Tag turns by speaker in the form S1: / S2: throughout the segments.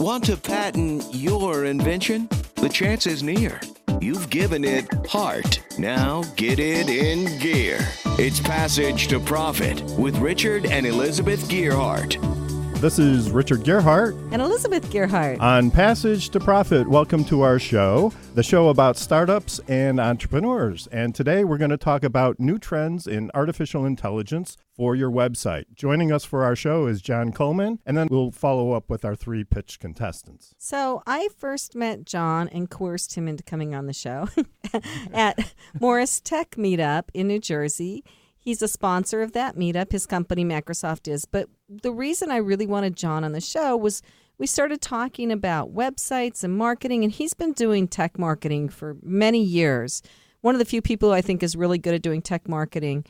S1: Want to patent your invention? The chance is near. You've given it heart. Now get it in gear. It's Passage to Profit with Richard and Elizabeth Gearhart.
S2: This is Richard Gearhart.
S3: And Elizabeth Gearhart.
S2: On Passage to Profit, welcome to our show, the show about startups and entrepreneurs. And today we're going to talk about new trends in artificial intelligence for your website. Joining us for our show is John Kullmann, and then we'll follow up with our three pitch contestants.
S3: So I first met John and coerced him into coming on the show at Morris Tech Meetup in New Jersey. He's a sponsor of that meetup. His company, Macrosoft, is. But the reason I really wanted John on the show was we started talking about websites and marketing, and he's been doing tech marketing for many years. One of the few people who I think is really good at doing tech marketing.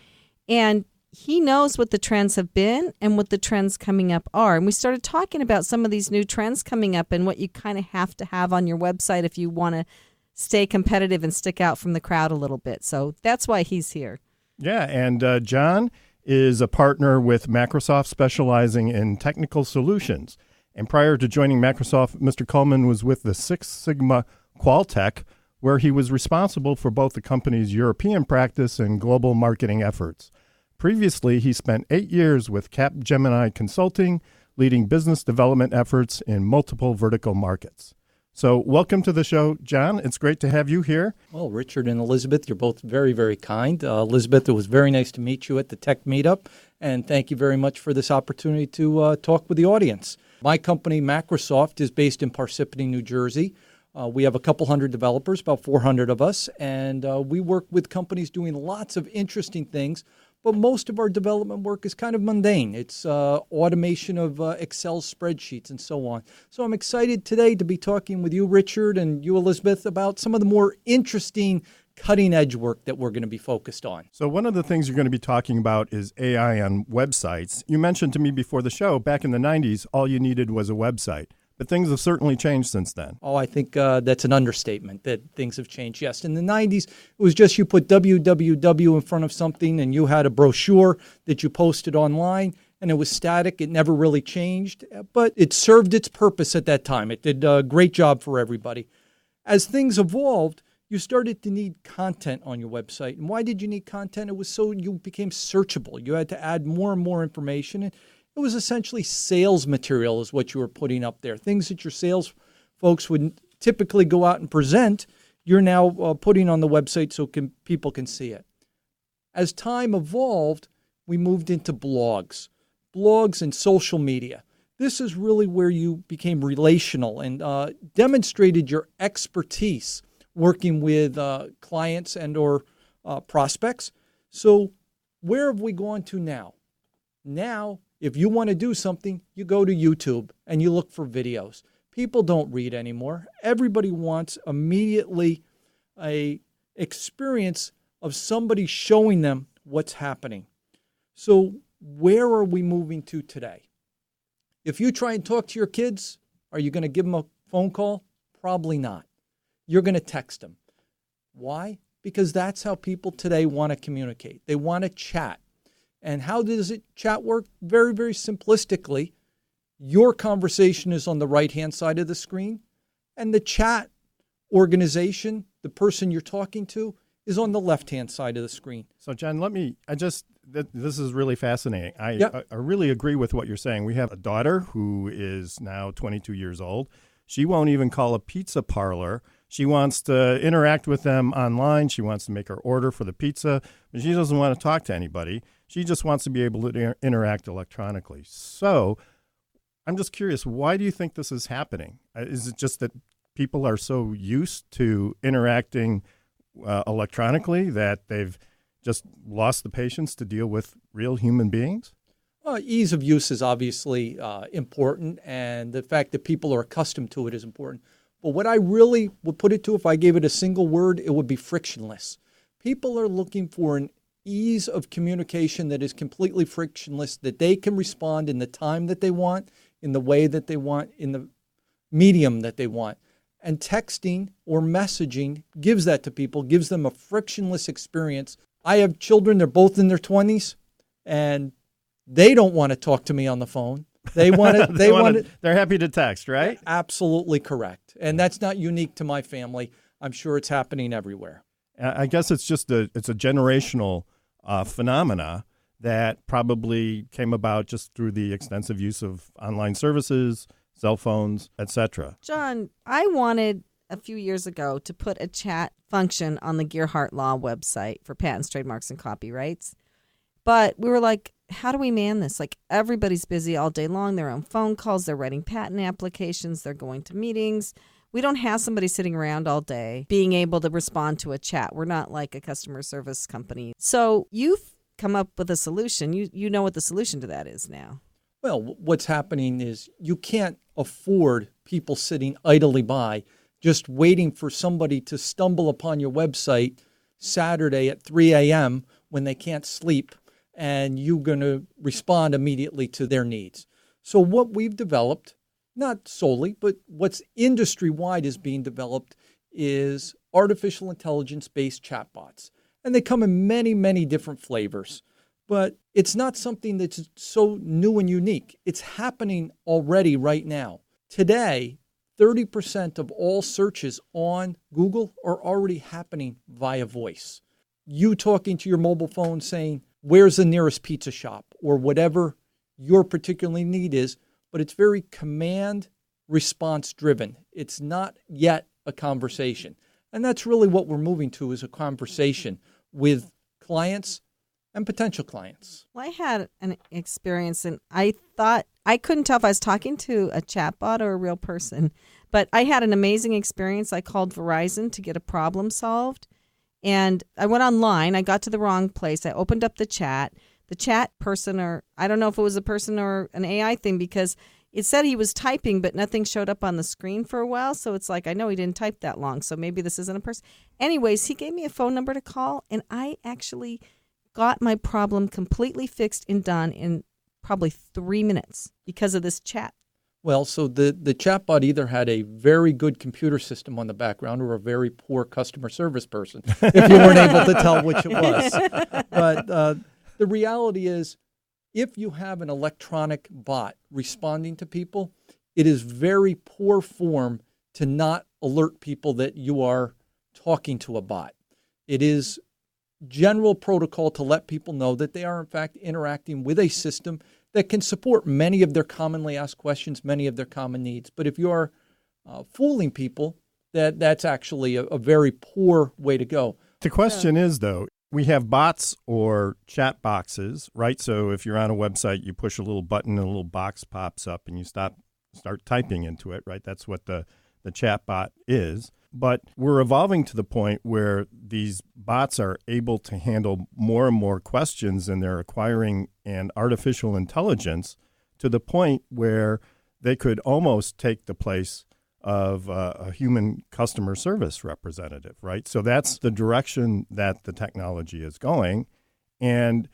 S3: And he knows what the trends have been and what the trends coming up are. And we started talking about some of these new trends coming up and what you kind of have to have on your website if you want to stay competitive and stick out from the crowd a little bit. So that's why he's here.
S2: Yeah, and John is a partner with Macrosoft specializing in technical solutions. And prior to joining Macrosoft, Mr. Kullmann was with the Six Sigma Qualtech, where he was responsible for both the company's European practice and global marketing efforts. Previously, he spent 8 years with Capgemini Consulting, leading business development efforts in multiple vertical markets. So welcome to the show, John. It's great to have you here.
S4: Well, Richard and Elizabeth, you're both very, very kind. Elizabeth, it was very nice to meet you at the Tech Meetup, and thank you very much for this opportunity to talk with the audience. My company, Macrosoft, is based in Parsippany, New Jersey. We have a couple hundred developers, about 400 of us, and we work with companies doing lots of interesting things. But most of our development work is kind of mundane. It's automation of Excel spreadsheets and so on. So I'm excited today to be talking with you, Richard, and you, Elizabeth, about some of the more interesting cutting-edge work that we're going to be focused on.
S2: So one of the things you're going to be talking about is AI on websites. You mentioned to me before the show, back in the 90s, all you needed was a website. But things have certainly changed since then.
S4: Oh, I think that's an understatement, that things have changed. Yes, in the 90s, it was just you put www in front of something and you had a brochure that you posted online, and it was static. It never really changed, but it served its purpose at that time. It did a great job for everybody. As things evolved, you started to need content on your website. And why did you need content? It was so you became searchable. You had to add more and more information. It was essentially sales material is what you were putting up there. Things that your sales folks would typically go out and present, you're now putting on the website so people can see it. As time evolved, we moved into blogs and social media. This is really where you became relational and demonstrated your expertise working with clients and or prospects. So where have we gone to now? Now, if you want to do something, you go to YouTube and you look for videos. People don't read anymore. Everybody wants immediately a experience of somebody showing them what's happening. So where are we moving to today? If you try and talk to your kids, are you going to give them a phone call? Probably not. You're going to text them. Why? Because that's how people today want to communicate. They want to chat. And how does chat work? Very, very simplistically, your conversation is on the right-hand side of the screen, and the chat organization, the person you're talking to, is on the left-hand side of the screen.
S2: So, John, this is really fascinating. I really agree with what you're saying. We have a daughter who is now 22 years old. She won't even call a pizza parlor. She wants to interact with them online. She wants to make her order for the pizza, but she doesn't want to talk to anybody. She just wants to be able to interact electronically. So I'm just curious, why do you think this is happening? Is it just that people are so used to interacting electronically that they've just lost the patience to deal with real human beings?
S4: Ease of use is obviously important, and the fact that people are accustomed to it is important. But what I really would put it to, if I gave it a single word, it would be frictionless. People are looking for an ease of communication that is completely frictionless, that they can respond in the time that they want, in the way that they want, in the medium that they want. And texting or messaging gives that to people, gives them a frictionless experience. I have children, they're both in their 20s, and they don't want to talk to me on the phone. They want it. They want it.
S2: They're happy to text, right?
S4: Absolutely correct. And that's not unique to my family. I'm sure it's happening everywhere.
S2: I guess it's just it's a generational phenomena that probably came about just through the extensive use of online services, cell phones, etc.
S3: John, I wanted a few years ago to put a chat function on the Gearhart Law website for patents, trademarks, and copyrights. But we were like, how do we man this? Like, everybody's busy all day long. They're on phone calls. They're writing patent applications. They're going to meetings. We don't have somebody sitting around all day being able to respond to a chat. We're not like a customer service company. So you've come up with a solution. You know what the solution to that is now.
S4: Well, what's happening is you can't afford people sitting idly by just waiting for somebody to stumble upon your website Saturday at 3 a.m. when they can't sleep, and you're going to respond immediately to their needs. So what we've developed, not solely, but what's industry-wide is being developed is artificial intelligence-based chatbots. And they come in many, many different flavors. But it's not something that's so new and unique. It's happening already right now. Today, 30% of all searches on Google are already happening via voice. You talking to your mobile phone saying, where's the nearest pizza shop, or whatever your particular need is, but it's very command response driven. It's not yet a conversation. And that's really what we're moving to, is a conversation with clients and potential clients.
S3: Well, I had an experience, and I thought I couldn't tell if I was talking to a chatbot or a real person, but I had an amazing experience. I called Verizon to get a problem solved, and I went online. I got to the wrong place. I opened up the chat. The chat person, or I don't know if it was a person or an AI thing, because it said he was typing, but nothing showed up on the screen for a while. So it's like, I know he didn't type that long, so maybe this isn't a person. Anyways, he gave me a phone number to call, and I actually got my problem completely fixed and done in probably 3 minutes because of this chat.
S4: Well, so the chatbot either had a very good computer system on the background or a very poor customer service person, if you weren't able to tell which it was. But the reality is, if you have an electronic bot responding to people, it is very poor form to not alert people that you are talking to a bot. It is general protocol to let people know that they are, in fact, interacting with a system that can support many of their commonly asked questions, many of their common needs. But if you are fooling people, that's actually a very poor way to go.
S2: The question is, though, we have bots or chat boxes, right? So if you're on a website, you push a little button and a little box pops up and you start typing into it, right? That's what the chat bot is. But we're evolving to the point where these bots are able to handle more and more questions, and they're acquiring an artificial intelligence to the point where they could almost take the place of a human customer service representative, right? So that's the direction that the technology is going. And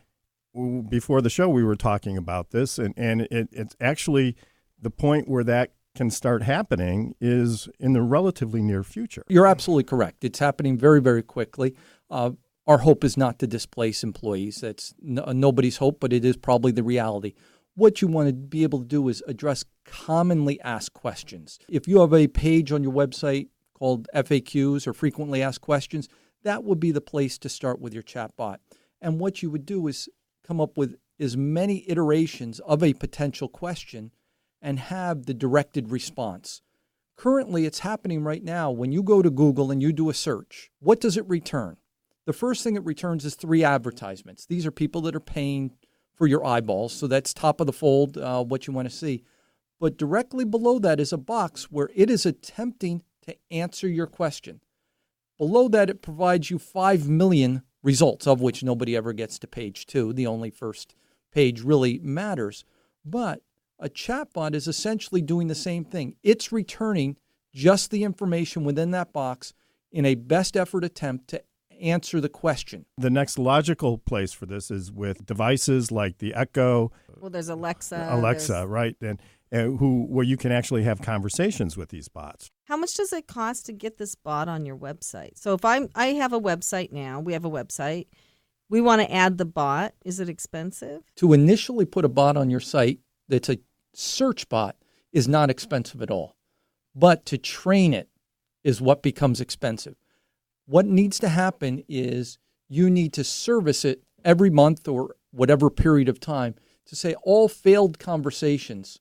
S2: before the show, we were talking about this, and it's actually the point where that can start happening is in the relatively near future.
S4: You're absolutely correct. It's happening very, very quickly. Our hope is not to displace employees. That's nobody's hope, but it is probably the reality. What you want to be able to do is address commonly asked questions. If you have a page on your website called FAQs, or frequently asked questions, that would be the place to start with your chatbot. And what you would do is come up with as many iterations of a potential question and have the directed response. Currently, it's happening right now. When you go to Google and you do a search, what does it return? The first thing it returns is 3 advertisements. These are people that are paying for your eyeballs, so that's top of the fold, what you want to see. But directly below that is a box where it is attempting to answer your question. Below that, it provides you 5 million results, of which nobody ever gets to page 2. The only first page really matters. But a chatbot is essentially doing the same thing. It's returning just the information within that box in a best effort attempt to answer the question.
S2: The next logical place for this is with devices like the Echo.
S3: Well, there's Alexa.
S2: Right? And where you can actually have conversations with these bots.
S3: How much does it cost to get this bot on your website? So if I have a website now, we have a website, we want to add the bot. Is it expensive?
S4: To initially put a bot on your site that's a search bot is not expensive at all. But to train it is what becomes expensive. What needs to happen is you need to service it every month or whatever period of time to say all failed conversations,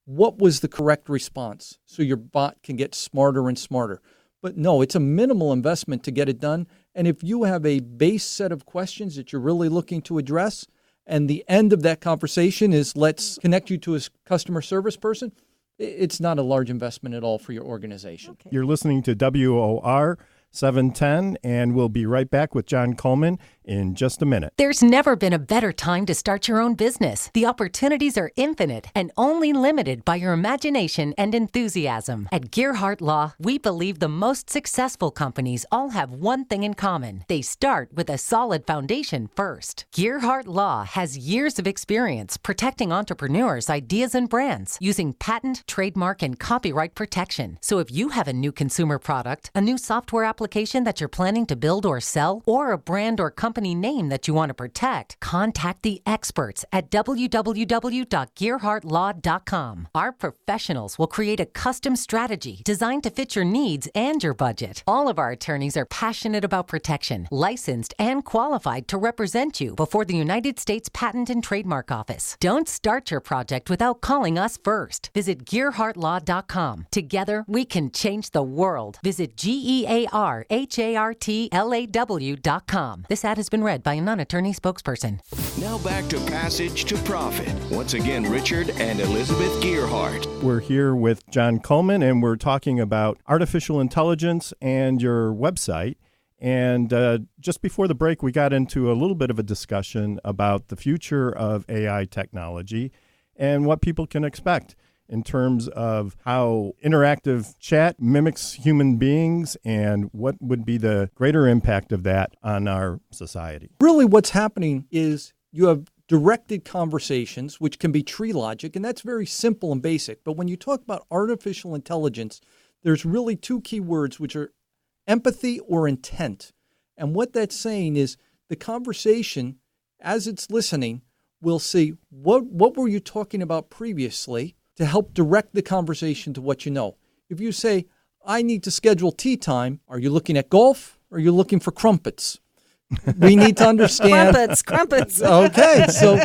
S4: what was the correct response? So your bot can get smarter and smarter. But no, it's a minimal investment to get it done. And if you have a base set of questions that you're really looking to address, and the end of that conversation is let's connect you to a customer service person, it's not a large investment at all for your organization.
S2: Okay. You're listening to WOR 710, and we'll be right back with John Kullmann in just a minute.
S5: There's never been a better time to start your own business. The opportunities are infinite and only limited by your imagination and enthusiasm. At Gearhart Law, we believe the most successful companies all have one thing in common. They start with a solid foundation first. Gearhart Law has years of experience protecting entrepreneurs' ideas and brands using patent, trademark, and copyright protection. So if you have a new consumer product, a new software application that you're planning to build or sell, or a brand or company name that you want to protect, contact the experts at www.gearhartlaw.com. Our professionals will create a custom strategy designed to fit your needs and your budget. All of our attorneys are passionate about protection, licensed and qualified to represent you before the United States Patent and Trademark Office. Don't start your project without calling us first. Visit gearhartlaw.com. Together, we can change the world. Visit GEARHARTLAW.com. This ad has been read by a non-attorney spokesperson.
S1: Now back to Passage to Profit. Once again, Richard and Elizabeth Gearhart.
S2: We're here with John Kullmann, and we're talking about artificial intelligence and your website. And just before the break, we got into a little bit of a discussion about the future of AI technology and what people can expect in terms of how interactive chat mimics human beings and what would be the greater impact of that on our society.
S4: Really what's happening is you have directed conversations, which can be tree logic, and that's very simple and basic. But when you talk about artificial intelligence, there's really two key words, which are empathy or intent. And what that's saying is the conversation, as it's listening, will see what were you talking about previously, to help direct the conversation to what you know. If you say, I need to schedule tea time, are you looking at golf or are you looking for crumpets? We need to understand.
S3: Crumpets.
S4: Okay, so.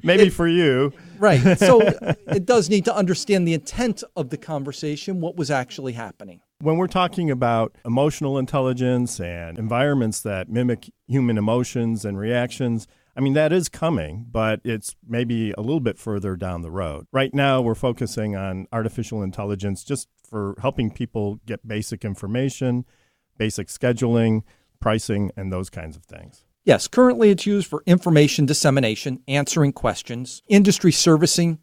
S2: Maybe for you.
S4: Right. So it does need to understand the intent of the conversation, what was actually happening.
S2: When we're talking about emotional intelligence and environments that mimic human emotions and reactions, I mean, that is coming, but it's maybe a little bit further down the road. Right now, we're focusing on artificial intelligence just for helping people get basic information, basic scheduling, pricing, and those kinds of things.
S4: Yes, currently it's used for information dissemination, answering questions, industry servicing,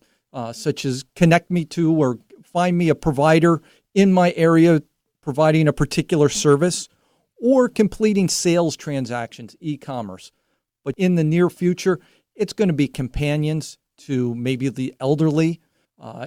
S4: such as connect me to or find me a provider in my area providing a particular service, or completing sales transactions, e-commerce. But in the near future, it's going to be companions to maybe the elderly.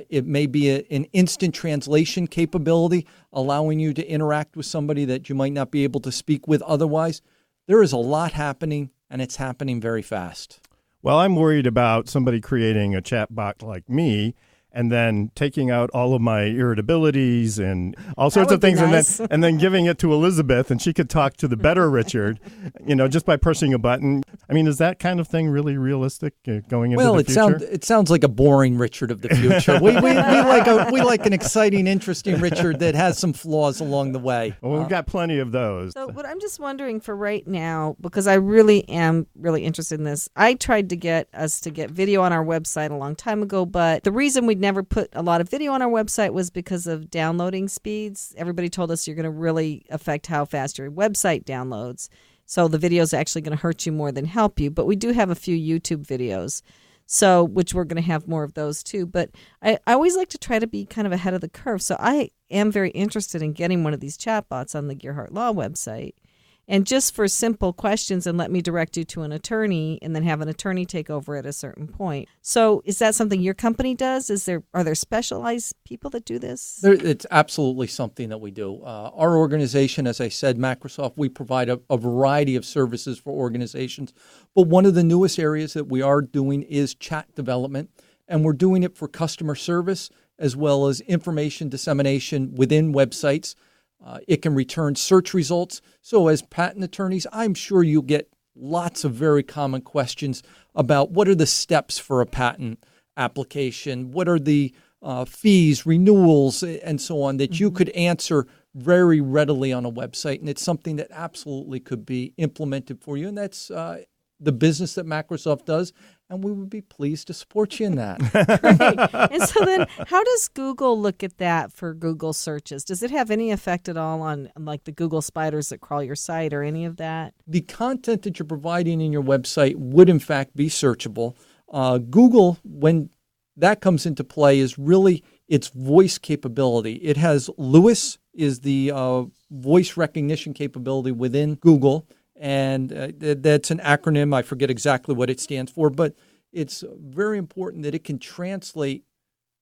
S4: It may be an instant translation capability, allowing you to interact with somebody that you might not be able to speak with otherwise. There is a lot happening, and it's happening very fast.
S2: Well, I'm worried about somebody creating a chatbot like me and then taking out all of my irritabilities and all sorts of things, nice. and then giving it to Elizabeth, and she could talk to the better Richard, just by pressing a button. I mean, is that kind of thing really realistic going into the future?
S4: Well, it sounds like a boring Richard of the future. we like an exciting, interesting Richard that has some flaws along the way.
S2: Well, we've got plenty of those.
S3: So what I'm just wondering for right now, because I really am really interested in this, I tried to get us to get video on our website a long time ago, but the reason we'd never put a lot of video on our website was because of downloading speeds. Everybody told us you're going to really affect how fast your website downloads. So the video is actually going to hurt you more than help you. But we do have a few YouTube videos, so which we're going to have more of those too. But I always like to try to be kind of ahead of the curve. So I am very interested in getting one of these chatbots on the Gearhart Law website. And just for simple questions, and let me direct you to an attorney, and then have an attorney take over at a certain point. So is that something your company does? Are there specialized people that do this?
S4: It's absolutely something that we do. Our organization, as I said, Macrosoft, we provide a variety of services for organizations. But one of the newest areas that we are doing is chat development. and we're doing it for customer service as well as information dissemination within websites. It can return search results. So as patent attorneys, I'm sure you'll get lots of very common questions about what are the steps for a patent application, what are the fees, renewals, and so on that you could answer very readily on a website. And it's something that absolutely could be implemented for you. And that's the business that Macrosoft does. And we would be pleased to support you in that.
S3: Great. And so then how does Google look at that for Google searches? Does it have any effect at all on like the Google spiders that crawl your site or any of that?
S4: The content that you're providing in your website would in fact be searchable. Google, when that comes into play, is really its voice capability. It has Lewis is the voice recognition capability within Google. And that's an acronym. I forget exactly what it stands for, but it's very important that it can translate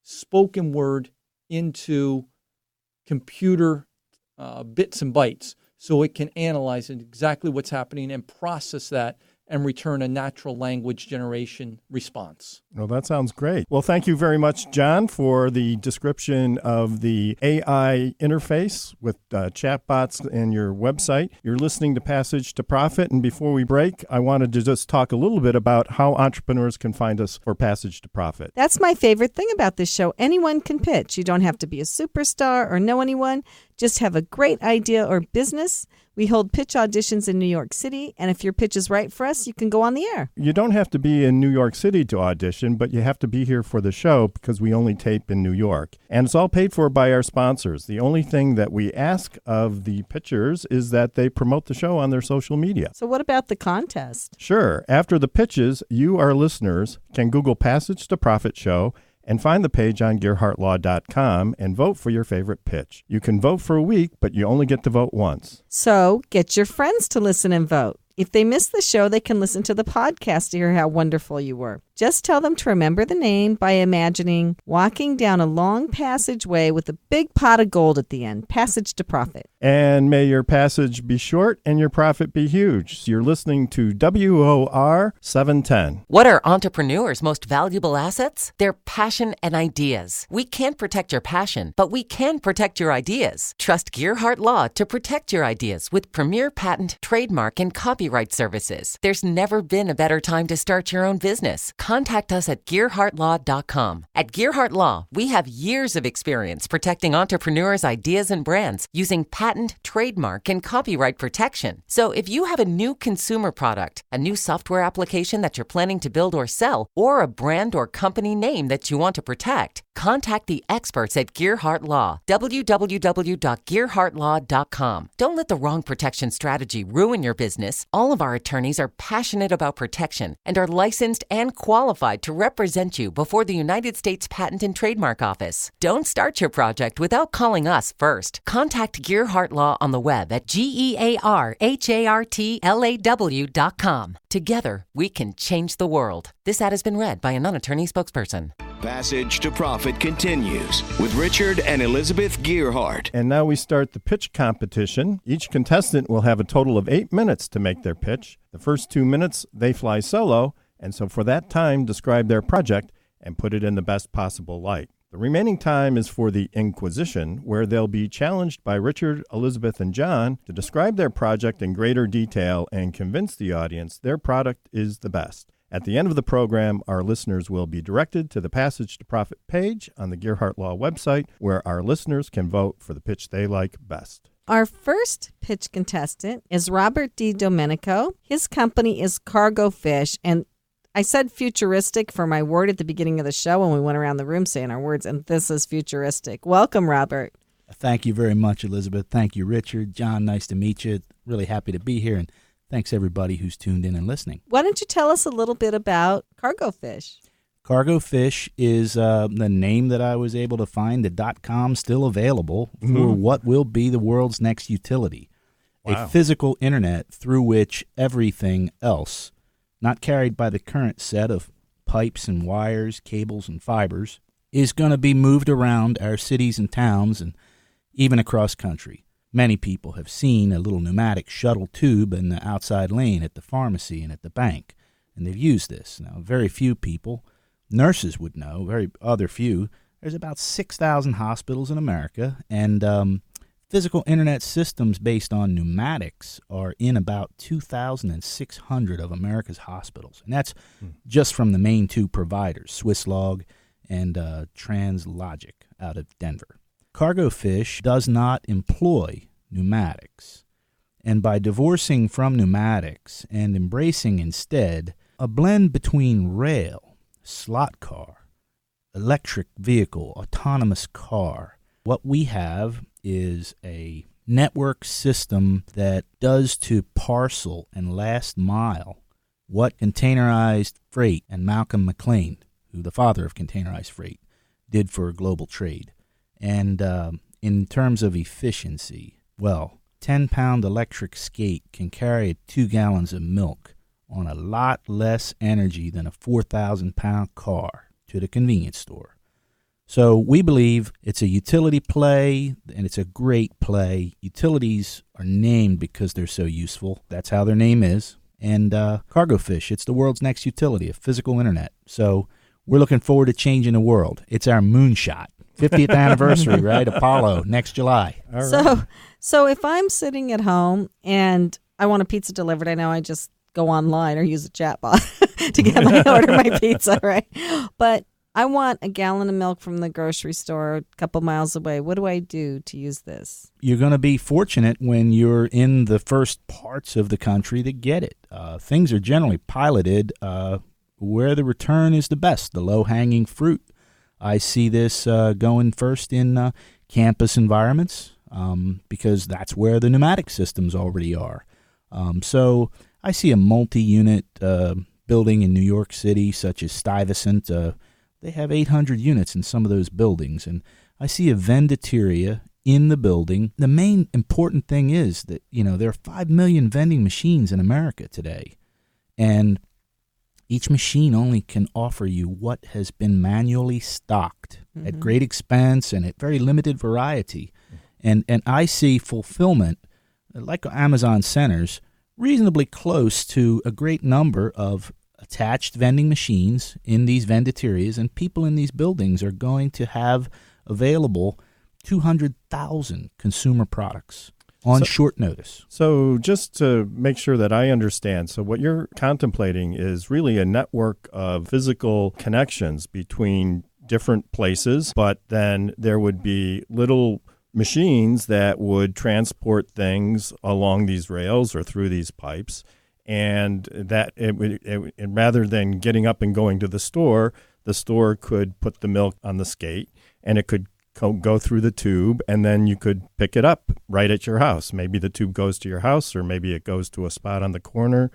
S4: spoken word into computer bits and bytes so it can analyze exactly what's happening and process that and return a natural language generation response.
S2: Well, that sounds great. Well, thank you very much, John, for the description of the AI interface with chatbots in your website. You're listening to Passage to Profit, and before we break, I wanted to just talk a little bit about how entrepreneurs can find us for Passage to Profit.
S3: That's my favorite thing about this show. Anyone can pitch. You don't have to be a superstar or know anyone. Just have a great idea or business. We hold pitch auditions in New York City, and if your pitch is right for us, you can go on the air.
S2: You don't have to be in New York City to audition, but you have to be here for the show because we only tape in New York. And it's all paid for by our sponsors. The only thing that we ask of the pitchers is that they promote the show on their social media.
S3: So what about the contest?
S2: Sure. After the pitches, you, our listeners, can Google Passage to Profit Show and find the page on GearhartLaw.com and vote for your favorite pitch. You can vote for a week, but you only get to vote once.
S3: So get your friends to listen and vote. If they miss the show, they can listen to the podcast to hear how wonderful you were. Just tell them to remember the name by imagining walking down a long passageway with a big pot of gold at the end. Passage to Profit.
S2: And may your passage be short and your profit be huge. You're listening to WOR 710.
S5: What are entrepreneurs' most valuable assets? Their passion and ideas. We can't protect your passion, but we can protect your ideas. Trust Gearhart Law to protect your ideas with premier patent, trademark, and copyright services. There's never been a better time to start your own business. Contact us at GearhartLaw.com. At Gearhart Law, we have years of experience protecting entrepreneurs' ideas and brands using patent, trademark, and copyright protection. So if you have a new consumer product, a new software application that you're planning to build or sell, or a brand or company name that you want to protect, contact the experts at Gearhart Law. www.gearhartlaw.com. Don't let the wrong protection strategy ruin your business. All of our attorneys are passionate about protection and are licensed and qualified to represent you before the United States Patent and Trademark Office. Don't start your project without calling us first. Contact Gearhart Law on the web at GearhartLaw.com. Together, we can change the world. This ad has been read by a non-attorney spokesperson.
S1: Passage to Profit continues with Richard and Elizabeth Gearhart.
S2: And now we start the pitch competition. Each contestant will have a total of 8 minutes to make their pitch. The first 2 minutes, they fly solo, and so for that time, describe their project and put it in the best possible light. The remaining time is for the Inquisition, where they'll be challenged by Richard, Elizabeth, and John to describe their project in greater detail and convince the audience their product is the best. At the end of the program, our listeners will be directed to the Passage to Profit page on the Gearhart Law website, where our listeners can vote for the pitch they like best.
S3: Our first pitch contestant is Robert D. Domenico. His company is Cargo Fish, and I said futuristic for my word at the beginning of the show when we went around the room saying our words, and this is futuristic. Welcome, Robert.
S6: Thank you very much, Elizabeth. Thank you, Richard. John, nice to meet you. Really happy to be here, and thanks everybody who's tuned in and listening.
S3: Why don't you tell us a little bit about Cargo Fish?
S6: Cargo Fish is the name that I was able to find, the .com still available for what will be the world's next utility. Wow. A physical internet through which everything else, not carried by the current set of pipes and wires, cables and fibers, is going to be moved around our cities and towns and even across country. Many people have seen a little pneumatic shuttle tube in the outside lane at the pharmacy and at the bank, and they've used this. Now, very few people nurses would know, very other few, there's about 6,000 hospitals in America, and physical internet systems based on pneumatics are in about 2,600 of America's hospitals. And that's just from the main two providers, Swisslog and Translogic out of Denver. Cargofish does not employ pneumatics. And by divorcing from pneumatics and embracing instead a blend between rail, slot car, electric vehicle, autonomous car, what we have is a network system that does to parcel and last mile what containerized freight and Malcolm McLean, who the father of containerized freight, did for global trade. And in terms of efficiency, well, 10-pound electric skate can carry 2 gallons of milk on a lot less energy than a 4,000-pound car to the convenience store. So we believe it's a utility play, and it's a great play. Utilities are named because they're so useful. That's how their name is. And Cargofish, it's the world's next utility, a physical internet. So we're looking forward to changing the world. It's our moonshot. 50th anniversary, right? Apollo, next July.
S2: All right.
S3: So if I'm sitting at home and I want a pizza delivered, I know I just go online or use a chatbot to get my pizza, right? But I want a gallon of milk from the grocery store a couple miles away. What do I do to use this?
S6: You're going to be fortunate when you're in the first parts of the country that get it. Things are generally piloted where the return is the best, the low-hanging fruit. I see this going first in campus environments because that's where the pneumatic systems already are. So I see a multi-unit building in New York City, such as Stuyvesant. They have 800 units in some of those buildings. And I see a vendeteria in the building. The main important thing is that, there are 5 million vending machines in America today. And each machine only can offer you what has been manually stocked at great expense and at very limited variety. And I see fulfillment, like Amazon centers, reasonably close to a great number of attached vending machines in these vendeterias, and people in these buildings are going to have available 200,000 consumer products on short notice.
S2: So just to make sure that I understand, so what you're contemplating is really a network of physical connections between different places, but then there would be little machines that would transport things along these rails or through these pipes, and that rather than getting up and going to the store could put the milk on the skate, and it could go through the tube, and then you could pick it up right at your house. Maybe the tube goes to your house, or maybe it goes to a spot on the corner.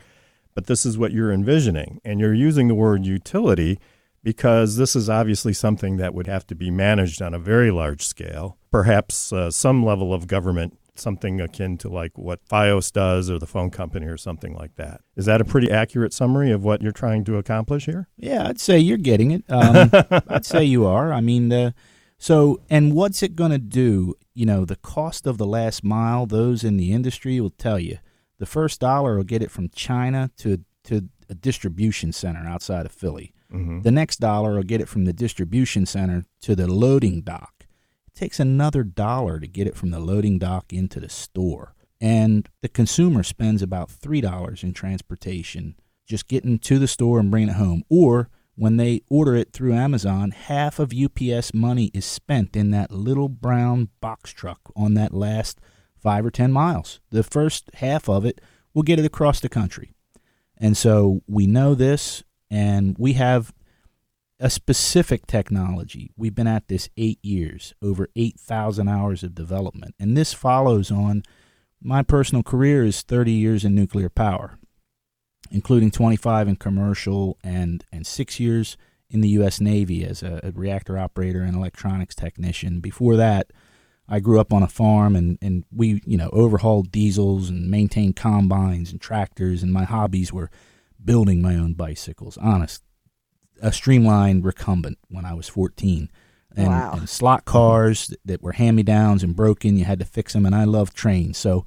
S2: But this is what you're envisioning, and you're using the word utility because this is obviously something that would have to be managed on a very large scale, perhaps some level of government, something akin to like what FiOS does or the phone company or something like that. Is that a pretty accurate summary of what you're trying to accomplish here?
S6: Yeah, I'd say you're getting it. I'd say you are. I mean, and what's it going to do? The cost of the last mile, those in the industry will tell you. The first dollar will get it from China to a distribution center outside of Philly. Mm-hmm. The next dollar will get it from the distribution center to the loading dock. It takes another dollar to get it from the loading dock into the store. And the consumer spends about $3 in transportation just getting to the store and bringing it home. Or when they order it through Amazon, half of UPS money is spent in that little brown box truck on that last 5 or 10 miles. The first half of it will get it across the country. And so we know this, and we have a specific technology. We've been at this 8 years, over 8,000 hours of development. And this follows on my personal career is 30 years in nuclear power, including 25 in commercial and 6 years in the U.S. Navy as a reactor operator and electronics technician. Before that, I grew up on a farm, and we, overhauled diesels and maintained combines and tractors, and my hobbies were building my own bicycles. Honest, a streamlined recumbent when I was 14. And slot cars that were hand-me-downs and broken, you had to fix them, and I loved trains. So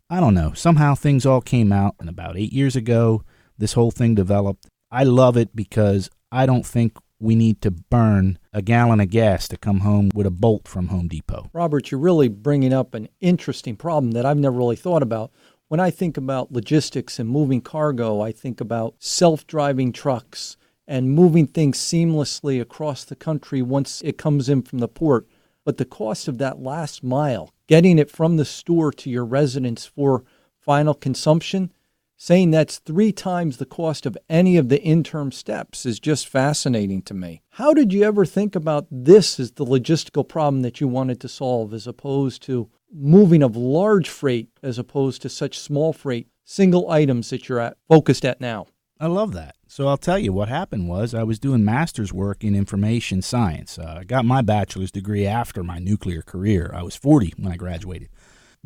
S6: I don't know. Somehow things all came out, and about 8 years ago, this whole thing developed. I love it because I don't think we need to burn a gallon of gas to come home with a bolt from Home Depot.
S4: Robert, you're really bringing up an interesting problem that I've never really thought about. When I think about logistics and moving cargo, I think about self-driving trucks and moving things seamlessly across the country once it comes in from the port. But the cost of that last mile, getting it from the store to your residence for final consumption, saying that's 3 times the cost of any of the interim steps is just fascinating to me. How did you ever think about this as the logistical problem that you wanted to solve, as opposed to moving of large freight as opposed to such small freight, single items that you're focused at now?
S6: I love that. So I'll tell you what happened was I was doing master's work in information science. I got my bachelor's degree after my nuclear career. I was 40 when I graduated.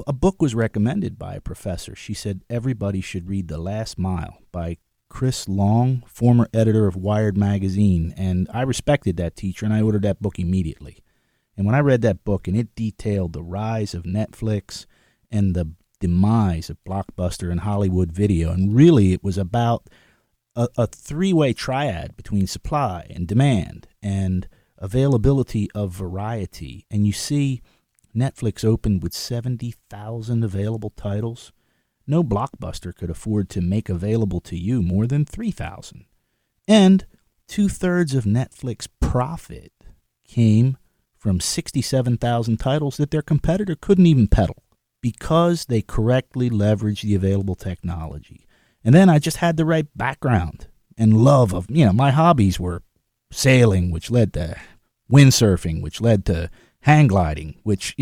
S6: A book was recommended by a professor. She said everybody should read The Last Mile by Chris Long, former editor of Wired magazine. And I respected that teacher, and I ordered that book immediately. And when I read that book, and it detailed the rise of Netflix and the demise of Blockbuster and Hollywood Video, and really it was about a three-way triad between supply and demand and availability of variety. And you see Netflix opened with 70,000 available titles. No Blockbuster could afford to make available to you more than 3,000. And 2/3 of Netflix profit came from 67,000 titles that their competitor couldn't even peddle because they correctly leveraged the available technology. And then I just had the right background and love of, my hobbies were sailing, which led to windsurfing, which led to hang gliding, which,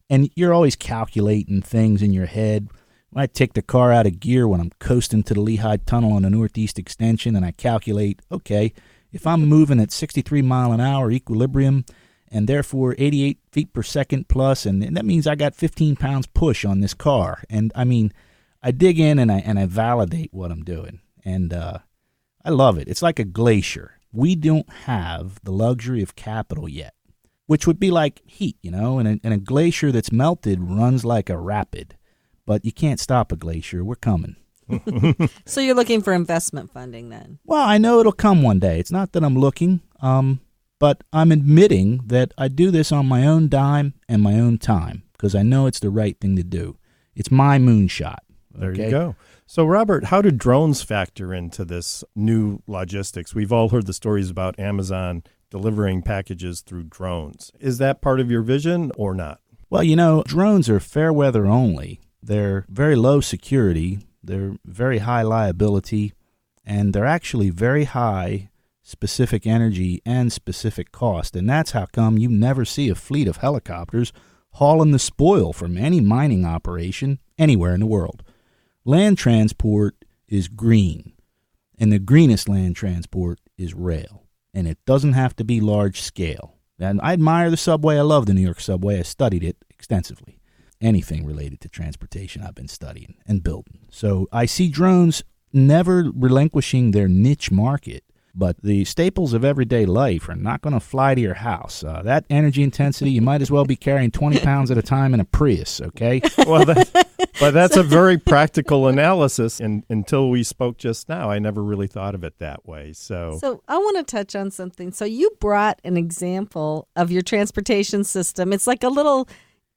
S6: and you're always calculating things in your head. When I take the car out of gear when I'm coasting to the Lehigh Tunnel on the Northeast Extension, and I calculate, okay, if I'm moving at 63 mile an hour equilibrium and therefore 88 feet per second plus, and that means I got 15 pounds push on this car. And I dig in and I validate what I'm doing, and I love it. It's like a glacier. We don't have the luxury of capital yet, which would be like heat, and a glacier that's melted runs like a rapid, but you can't stop a glacier. We're coming.
S3: So you're looking for investment funding then?
S6: Well, I know it'll come one day. It's not that I'm looking, but I'm admitting that I do this on my own dime and my own time because I know it's the right thing to do. It's my moonshot.
S2: There you go. So, Robert, how do drones factor into this new logistics? We've all heard the stories about Amazon delivering packages through drones. Is that part of your vision or not?
S6: Well, drones are fair weather only. They're very low security. They're very high liability. And they're actually very high specific energy and specific cost. And that's how come you never see a fleet of helicopters hauling the spoil from any mining operation anywhere in the world. Land transport is green, and the greenest land transport is rail, and it doesn't have to be large scale. And I admire the subway. I love the New York subway. I studied it extensively. Anything related to transportation I've been studying and building. So I see drones never relinquishing their niche market, but the staples of everyday life are not going to fly to your house. That energy intensity, you might as well be carrying 20 pounds at a time in a Prius, okay?
S2: Well, but that's a very practical analysis. And until we spoke just now, I never really thought of it that way. So
S3: I want to touch on something. So you brought an example of your transportation system. It's like a little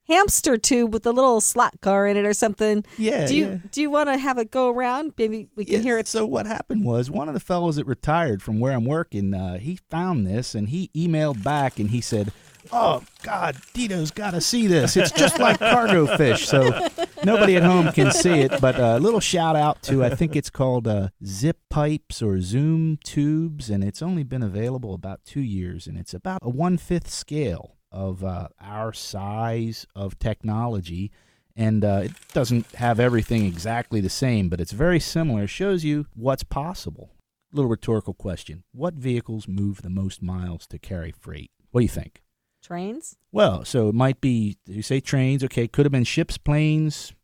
S3: hamster tube with a little slot car in it or something.
S6: Yeah.
S3: Do you want to have it go around? Maybe we can hear it.
S6: So what happened was one of the fellows that retired from where I'm working, he found this and he emailed back and he said, "Oh, God, Dito's got to see this. It's just like cargo fish." So nobody at home can see it, but a little shout out to, I think it's called Zip Pipes or Zoom Tubes, and it's only been available about 2 years, and it's about a 1/5 scale of our size of technology, and it doesn't have everything exactly the same, but it's very similar. It shows you what's possible. Little rhetorical question. What vehicles move the most miles to carry freight? What do you think?
S3: Trains?
S6: Well, so it might be, you say trains, okay, could have been ships, planes,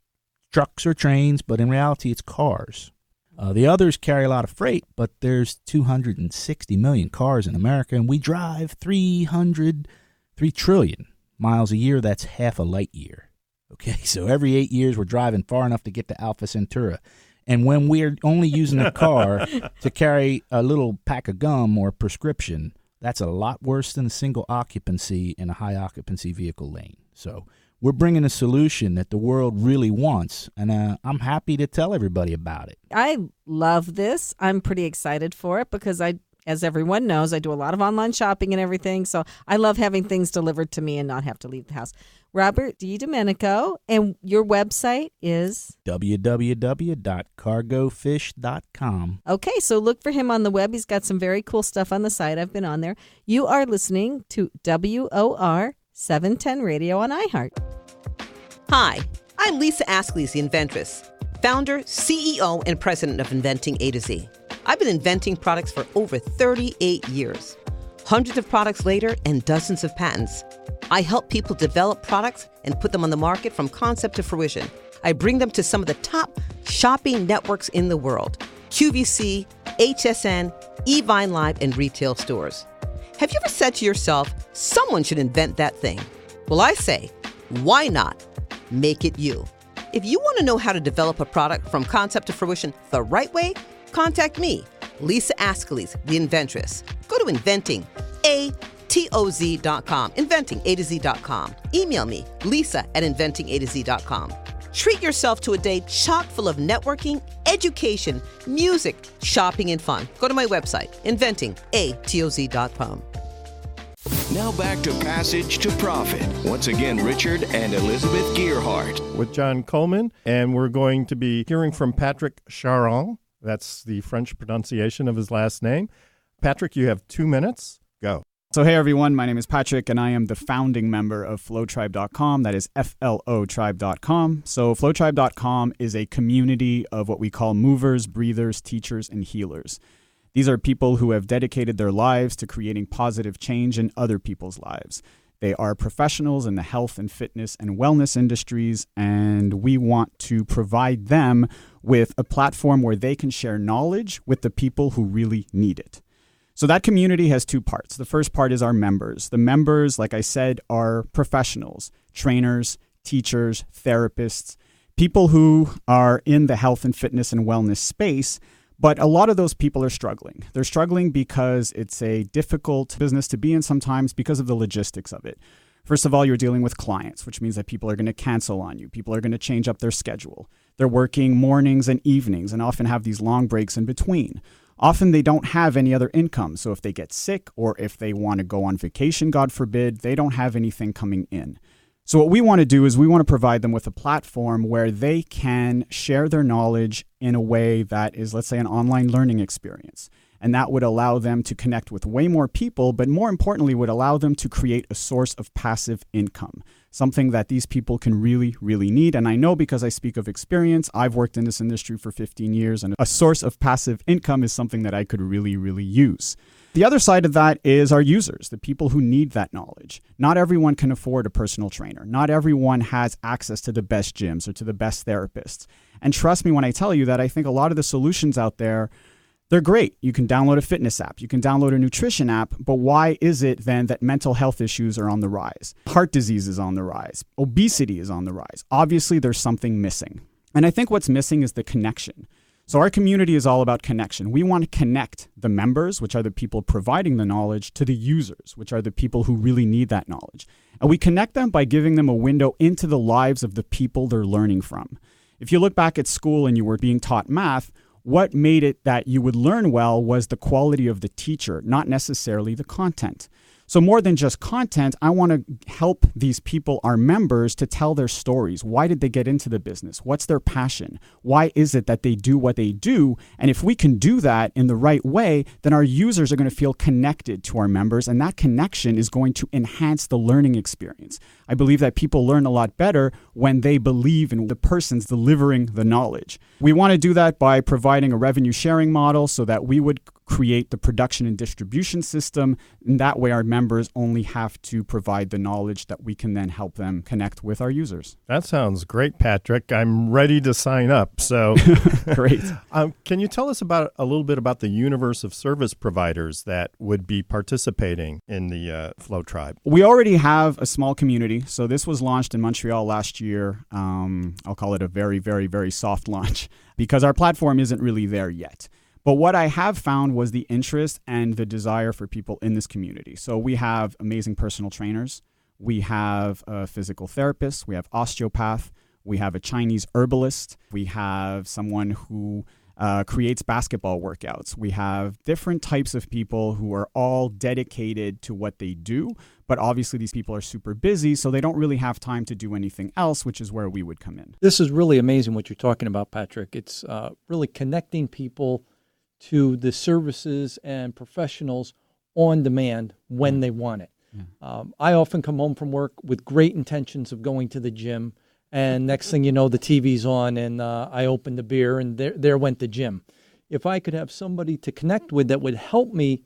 S6: trucks, or trains, but in reality it's cars. The others carry a lot of freight, but there's 260 million cars in America, and we drive 3 trillion miles a year. That's half a light year. Okay, so every 8 years we're driving far enough to get to Alpha Centauri. And when we're only using a car to carry a little pack of gum or prescription, that's a lot worse than a single occupancy in a high occupancy vehicle lane. So we're bringing a solution that the world really wants, and I'm happy to tell everybody about it.
S3: I love this. I'm pretty excited for it because as everyone knows, I do a lot of online shopping and everything, so I love having things delivered to me and not have to leave the house. Robert DiDomenico, and your website is?
S6: www.cargofish.com.
S3: Okay, so look for him on the web. He's got some very cool stuff on the site. I've been on there. You are listening to WOR 710 Radio on iHeart.
S7: Hi, I'm Lisa Askley, the inventress, founder, CEO, and president of Inventing A to Z. I've been inventing products for over 38 years. Hundreds of products later and dozens of patents. I help people develop products and put them on the market from concept to fruition. I bring them to some of the top shopping networks in the world: QVC, HSN, eVine Live, and retail stores. Have you ever said to yourself, someone should invent that thing? Well, I say, why not make it you? If you want to know how to develop a product from concept to fruition the right way, contact me, Lisa Askeles, the inventress. Go to inventingatoz.com, inventingatoz.com. Email me, lisa@inventingatoz.com. Treat yourself to a day chock full of networking, education, music, shopping, and fun. Go to my website, inventingatoz.com.
S1: Now back to Passage to Profit. Once again, Richard and Elizabeth Gearhart.
S2: With John Kullmann, and we're going to be hearing from Patrick Charon. That's the French pronunciation of his last name. Patrick, you have 2 minutes. Go.
S8: So hey everyone, my name is Patrick and I am the founding member of flowtribe.com. That is FLOtribe.com. So flowtribe.com is a community of what we call movers, breathers, teachers, and healers. These are people who have dedicated their lives to creating positive change in other people's lives. They are professionals in the health and fitness and wellness industries, and we want to provide them with a platform where they can share knowledge with the people who really need it. So that community has two parts. The first part is our members. The members, like I said, are professionals, trainers, teachers, therapists, people who are in the health and fitness and wellness space. But a lot of those people are struggling. They're struggling because it's a difficult business to be in sometimes because of the logistics of it. First of all, you're dealing with clients, which means that people are going to cancel on you. People are going to change up their schedule. They're working mornings and evenings and often have these long breaks in between. Often they don't have any other income. So if they get sick or if they want to go on vacation, God forbid, they don't have anything coming in. So what we want to do is we want to provide them with a platform where they can share their knowledge in a way that is, let's say, an online learning experience. And that would allow them to connect with way more people, but more importantly, would allow them to create a source of passive income, something that these people can really, really need. And I know because I speak of experience, I've worked in this industry for 15 years, and a source of passive income is something that I could really, really use. The other side of that is our users, the people who need that knowledge. Not everyone can afford a personal trainer. Not everyone has access to the best gyms or to the best therapists. And trust me when I tell you that I think a lot of the solutions out there, they're great. You can download a fitness app. You can download a nutrition app. But why is it then that mental health issues are on the rise? Heart disease is on the rise. Obesity is on the rise. Obviously, there's something missing. And I think what's missing is the connection. So our community is all about connection. We want to connect the members, which are the people providing the knowledge, to the users, which are the people who really need that knowledge. And we connect them by giving them a window into the lives of the people they're learning from. If you look back at school and you were being taught math, what made it that you would learn well was the quality of the teacher, not necessarily the content. So more than just content, I want to help these people, our members, to tell their stories. Why did they get into the business? What's their passion? Why is it that they do what they do? And if we can do that in the right way, then our users are going to feel connected to our members, and that connection is going to enhance the learning experience. I believe that people learn a lot better when they believe in the person's delivering the knowledge. We want to do that by providing a revenue sharing model so that we would create the production and distribution system. And that way our members only have to provide the knowledge that we can then help them connect with our users.
S2: That sounds great, Patrick. I'm ready to sign up. So
S8: great.
S2: Can you tell us a little bit about the universe of service providers that would be participating in the Flow Tribe?
S8: We already have a small community. So this was launched in Montreal last year. I'll call it a very, very, very soft launch because our platform isn't really there yet. But what I have found was the interest and the desire for people in this community. So we have amazing personal trainers. We have a physical therapist. We have osteopath. We have a Chinese herbalist. We have someone who creates basketball workouts. We have different types of people who are all dedicated to what they do. But obviously these people are super busy, so they don't really have time to do anything else, which is where we would come in.
S4: This is really amazing what you're talking about, Patrick. It's really connecting people to the services and professionals on demand when they want it. Yeah. I often come home from work with great intentions of going to the gym, and next thing you know, the TV's on, and I open the beer, and there went the gym. If I could have somebody to connect with that would help me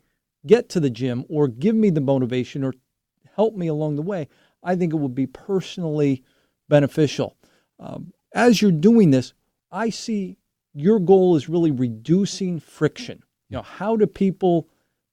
S4: get to the gym or give me the motivation or help me along the way, I think it would be personally beneficial. As you're doing this, I see your goal is really reducing friction. How do people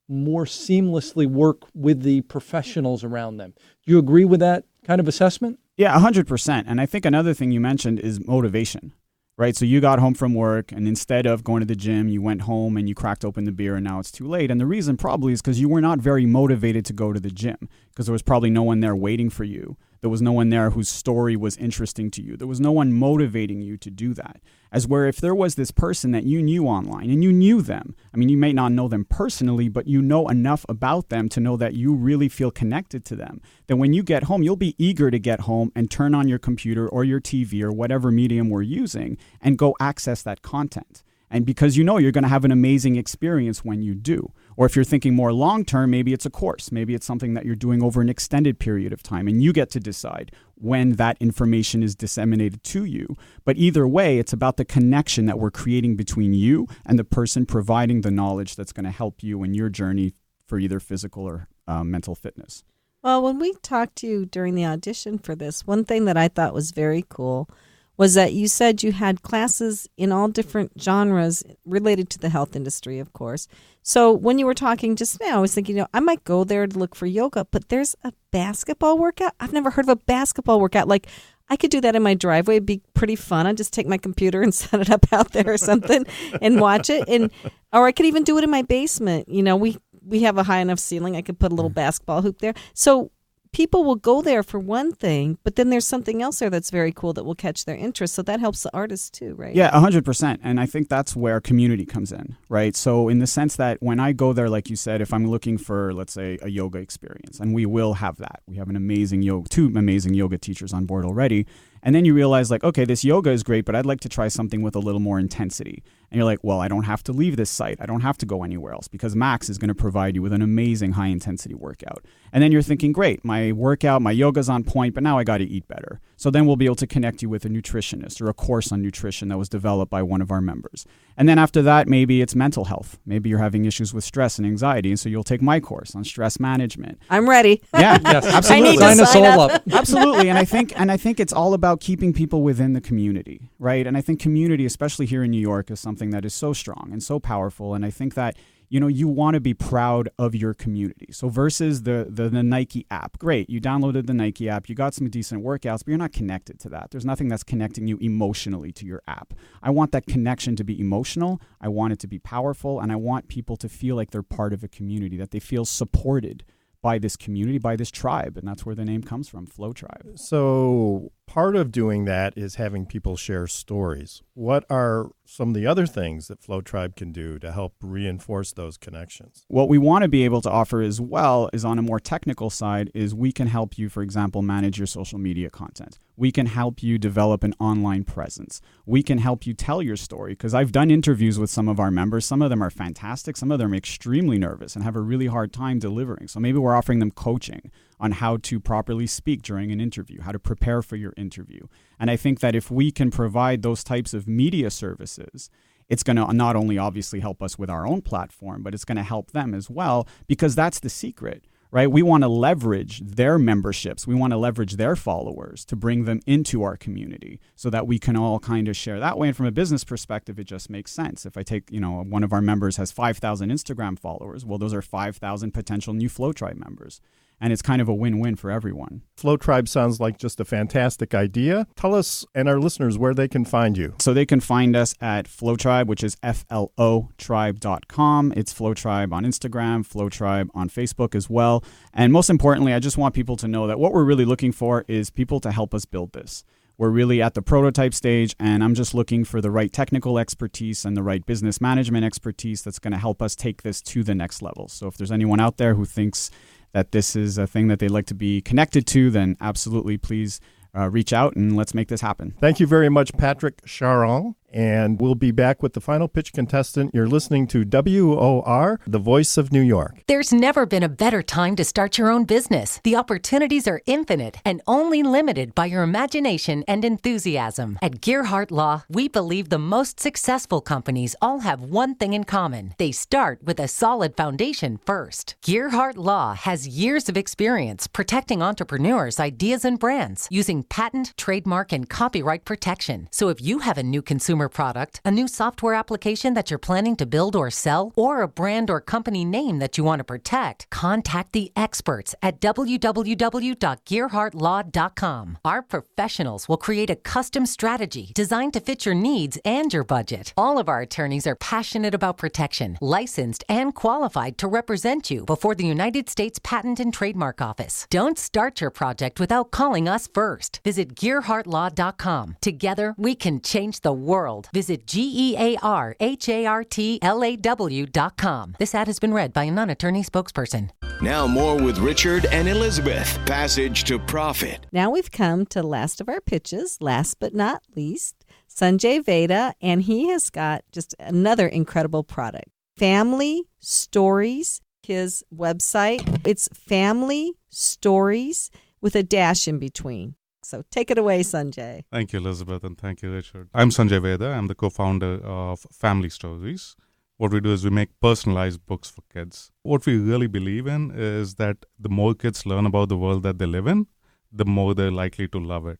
S4: more seamlessly work with the professionals around them? Do you agree with that kind of assessment?
S8: Yeah, 100%. And I think another thing you mentioned is motivation, right? So you got home from work, and instead of going to the gym, you went home and you cracked open the beer, and now it's too late. And the reason probably is because you were not very motivated to go to the gym, because there was probably no one there waiting for you. There was no one there whose story was interesting to you. There was no one motivating you to do that. As where if there was this person that you knew online and you knew them, I mean, you may not know them personally, but you know enough about them to know that you really feel connected to them, then when you get home, you'll be eager to get home and turn on your computer or your TV or whatever medium we're using and go access that content. And because you know you're going to have an amazing experience when you do. Or if you're thinking more long-term, maybe it's a course. Maybe it's something that you're doing over an extended period of time, and you get to decide when that information is disseminated to you. But either way, it's about the connection that we're creating between you and the person providing the knowledge that's going to help you in your journey for either physical or mental fitness.
S3: Well, when we talked to you during the audition for this, one thing that I thought was very cool was that you said you had classes in all different genres related to the health industry, of course. So when you were talking just now, I was thinking, I might go there to look for yoga, but there's a basketball workout? I've never heard of a basketball workout. Like, I could do that in my driveway. It'd be pretty fun. I'd just take my computer and set it up out there or something and watch it. Or I could even do it in my basement. We have a high enough ceiling. I could put a little basketball hoop there. So people will go there for one thing, but then there's something else there that's very cool that will catch their interest. So that helps the artist too, right?
S8: Yeah, 100%. And I think that's where community comes in, right? So in the sense that when I go there, like you said, if I'm looking for, let's say, a yoga experience, and we will have that. We have two amazing yoga teachers on board already. And then you realize, like, okay, this yoga is great, but I'd like to try something with a little more intensity. And you're like, well, I don't have to leave this site. I don't have to go anywhere else because Max is going to provide you with an amazing high-intensity workout. And then you're thinking, great, my yoga's on point, but now I got to eat better. So then we'll be able to connect you with a nutritionist or a course on nutrition that was developed by one of our members. And then after that, maybe it's mental health. Maybe you're having issues with stress and anxiety, and so you'll take my course on stress management.
S3: I'm ready.
S8: Yeah, yes, absolutely.
S3: I need to sign up.
S8: Absolutely. And I think it's all about keeping people within the community, right? And I think community, especially here in New York, is something that is so strong and so powerful. And I think that you want to be proud of your community. So versus the Nike app, great, you downloaded the Nike app, you got some decent workouts, but you're not connected to that. There's nothing that's connecting you emotionally to your app. I want that connection to be emotional. I want it to be powerful, and I want people to feel like they're part of a community, that they feel supported by this community, by this tribe, and that's where the name comes from, Flow Tribe.
S2: So part of doing that is having people share stories. What are some of the other things that Flow Tribe can do to help reinforce those connections?
S8: What we want to be able to offer as well is on a more technical side is we can help you, for example, manage your social media content. We can help you develop an online presence. We can help you tell your story, because I've done interviews with some of our members. Some of them are fantastic. Some of them are extremely nervous and have a really hard time delivering. So maybe we're offering them coaching on how to properly speak during an interview, how to prepare for your interview. And I think that if we can provide those types of media services, it's going to not only obviously help us with our own platform, but it's going to help them as well, because that's the secret, right? We want to leverage their memberships. We want to leverage their followers to bring them into our community so that we can all kind of share that way. And from a business perspective, it just makes sense. If I take, one of our members has 5,000 Instagram followers, well, those are 5,000 potential new Flow Tribe members. And it's kind of a win-win for everyone.
S2: Flow Tribe sounds like just a fantastic idea. Tell us and our listeners where they can find you.
S8: So they can find us at Flow Tribe, which is FLOtribe.com. It's Flow Tribe on Instagram, Flow Tribe on Facebook as well. And most importantly, I just want people to know that what we're really looking for is people to help us build this. We're really at the prototype stage, and I'm just looking for the right technical expertise and the right business management expertise that's going to help us take this to the next level. So if there's anyone out there who thinks that this is a thing that they'd like to be connected to, then absolutely please reach out and let's make this happen.
S2: Thank you very much, Patrick Charon. And we'll be back with the final pitch contestant. You're listening to WOR, the voice of New York.
S5: There's never been a better time to start your own business. The opportunities are infinite and only limited by your imagination and enthusiasm. At Gearhart Law, we believe the most successful companies all have one thing in common. They start with a solid foundation first. Gearhart Law has years of experience protecting entrepreneurs' ideas and brands using patent, trademark, and copyright protection. So if you have a new consumer product, a new software application that you're planning to build or sell, or a brand or company name that you want to protect, contact the experts at www.gearhartlaw.com. Our professionals will create a custom strategy designed to fit your needs and your budget. All of our attorneys are passionate about protection, licensed and qualified to represent you before the United States Patent and Trademark Office. Don't start your project without calling us first. Visit gearhartlaw.com. Together, we can change the world. Visit GEARHARTLAW.com. This ad has been read by a non-attorney spokesperson.
S1: Now more with Richard and Elizabeth. Passage to Profit.
S3: Now we've come to the last of our pitches, last but not least, Sanjay Veda, and he has got just another incredible product. Family Stories, his website. It's Family Stories with a dash in between. So take it away, Sanjay.
S9: Thank you, Elizabeth, and thank you, Richard. I'm Sanjay Veda. I'm the co-founder of Family Stories. What we do is we make personalized books for kids. What we really believe in is that the more kids learn about the world that they live in, the more they're likely to love it.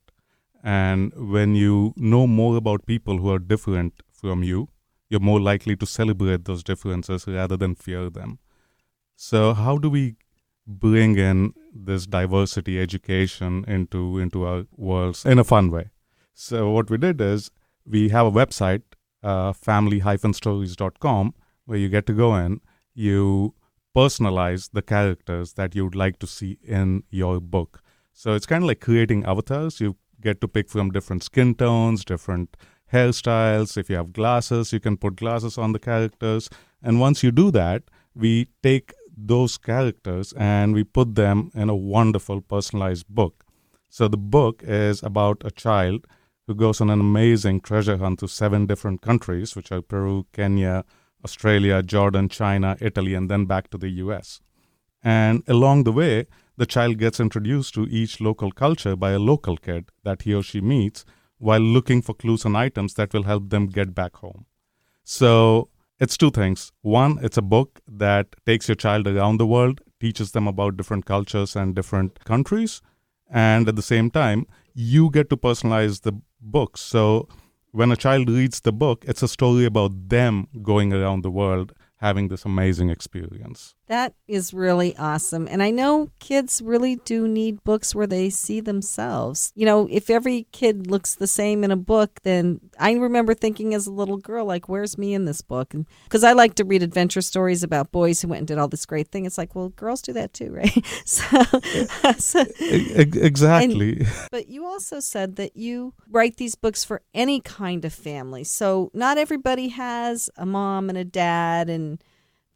S9: And when you know more about people who are different from you, you're more likely to celebrate those differences rather than fear them. So how do we bring in this diversity education into our worlds in a fun way? So what we did is we have a website, family-stories.com, where you get to go in, you personalize the characters that you'd like to see in your book. So it's kind of like creating avatars. You get to pick from different skin tones, different hairstyles. If you have glasses, you can put glasses on the characters. And once you do that, we take those characters and we put them in a wonderful personalized book. So the book is about a child who goes on an amazing treasure hunt to 7 different countries, which are Peru, Kenya, Australia, Jordan, China, Italy, and then back to the US. And along the way, the child gets introduced to each local culture by a local kid that he or she meets while looking for clues and items that will help them get back home. So it's 2 things. One, it's a book that takes your child around the world, teaches them about different cultures and different countries. And at the same time, you get to personalize the book. So when a child reads the book, it's a story about them going around the world, having this amazing experience.
S3: That is really awesome. And I know kids really do need books where they see themselves. You know, if every kid looks the same in a book, then I remember thinking as a little girl, like, where's me in this book? Because I like to read adventure stories about boys who went and did all this great thing. It's like, well, girls do that too, right?
S9: Exactly.
S3: But you also said that you write these books for any kind of family. So not everybody has a mom and a dad and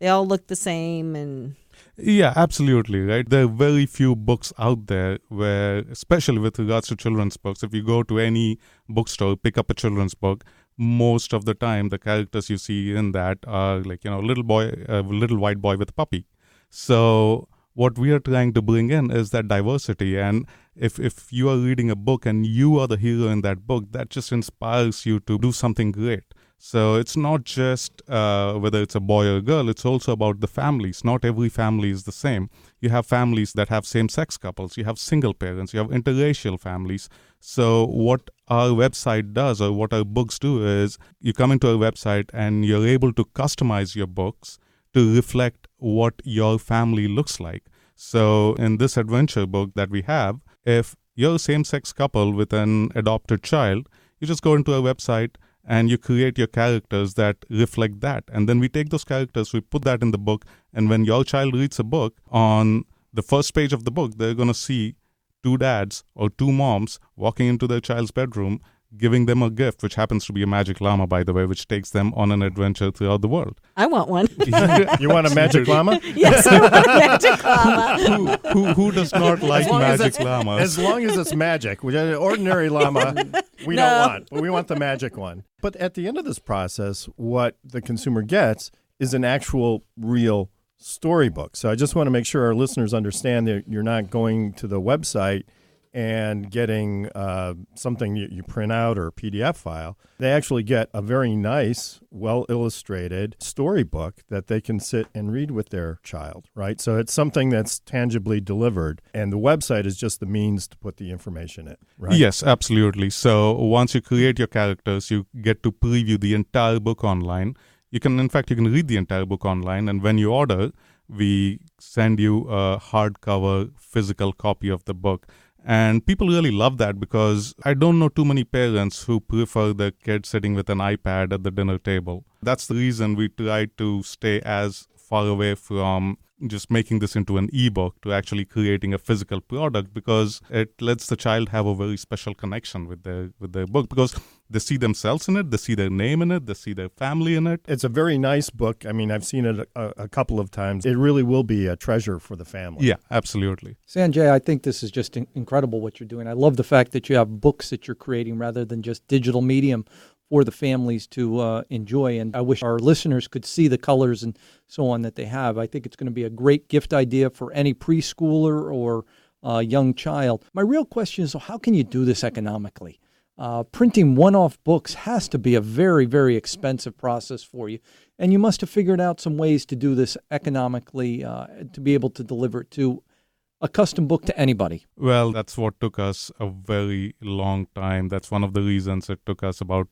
S3: they all look the same. And
S9: yeah, absolutely, right? There are very few books out there where, especially with regards to children's books, if you go to any bookstore, pick up a children's book, most of the time the characters you see in that are like, a little white boy with a puppy. So what we are trying to bring in is that diversity. And if you are reading a book and you are the hero in that book, that just inspires you to do something great. So it's not just whether it's a boy or a girl, it's also about the families. Not every family is the same. You have families that have same-sex couples, you have single parents, you have interracial families. So what our website does, or what our books do, is you come into our website and you're able to customize your books to reflect what your family looks like. So in this adventure book that we have, if you're a same-sex couple with an adopted child, you just go into our website and you create your characters that reflect that. And then we take those characters, we put that in the book, and when your child reads a book, on the first page of the book, they're going to see two dads or two moms walking into their child's bedroom, giving them a gift, which happens to be a magic llama, by the way, which takes them on an adventure throughout the world.
S3: I want one.
S2: You want a magic llama?
S3: Yes, I want a magic llama.
S9: Who does not like magic llamas?
S2: As long as it's magic. An ordinary llama we don't want, but we want the magic one. But at the end of this process, what the consumer gets is an actual real storybook. So I just want to make sure our listeners understand that you're not going to the website and getting something you print out or a PDF file. They actually get a very nice, well-illustrated storybook that they can sit and read with their child, right? So it's something that's tangibly delivered, and the website is just the means to put the information in, right?
S9: Yes, absolutely. So once you create your characters, you get to preview the entire book online. You can read the entire book online, and when you order, we send you a hardcover physical copy of the book. And people really love that, because I don't know too many parents who prefer their kid sitting with an iPad at the dinner table. That's the reason we try to stay as far away from just making this into an ebook to actually creating a physical product, because it lets the child have a very special connection with their book, because they see themselves in it, they see their name in it, they see their family in it.
S2: It's a very nice book. I mean, I've seen it a couple of times. It really will be a treasure for the family.
S9: Yeah, absolutely.
S4: Sanjay, I think this is just incredible what you're doing. I love the fact that you have books that you're creating rather than just digital medium for the families to enjoy. And I wish our listeners could see the colors and so on that they have. I think it's going to be a great gift idea for any preschooler or young child. My real question is, how can you do this economically? Printing one-off books has to be a very, very expensive process for you. And you must have figured out some ways to do this economically to be able to deliver it to a custom book to anybody.
S9: Well, that's what took us a very long time. That's one of the reasons it took us about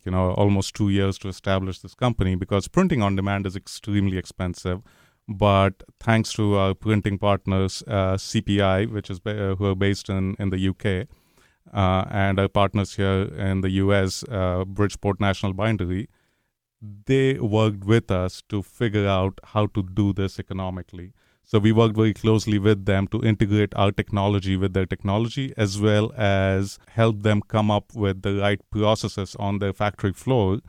S9: almost 2 years to establish this company, because printing on demand is extremely expensive. But thanks to our printing partners, CPI, which is who are based in the UK, and our partners here in the US, Bridgeport National Bindery, they worked with us to figure out how to do this economically. So we worked very closely with them to integrate our technology with their technology, as well as help them come up with the right processes on their factory floor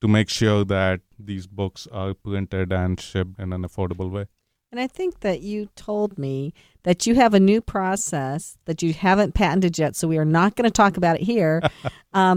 S9: to make sure that these books are printed and shipped in an affordable way.
S3: And I think that you told me that you have a new process that you haven't patented yet, so we are not going to talk about it here,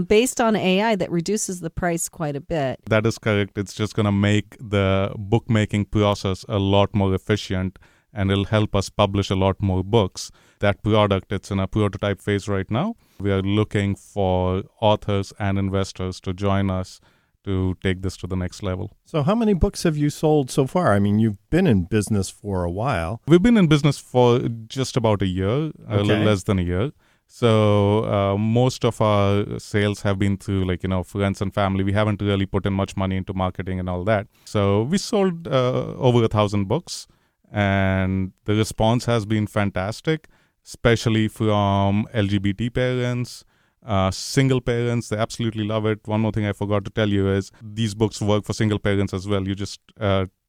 S3: based on AI that reduces the price quite a bit.
S9: That is correct. It's just going to make the bookmaking process a lot more efficient, and it'll help us publish a lot more books. That product, it's in a prototype phase right now. We are looking for authors and investors to join us to take this to the next level.
S2: So how many books have you sold so far? I mean, you've been in business for a while.
S9: We've been in business for just about a year, a little less than a year. So most of our sales have been through friends and family. We haven't really put in much money into marketing and all that. So we sold over 1,000 books, and the response has been fantastic, especially from LGBT parents, single parents. They absolutely love it. One more thing I forgot to tell you is these books work for single parents as well. You just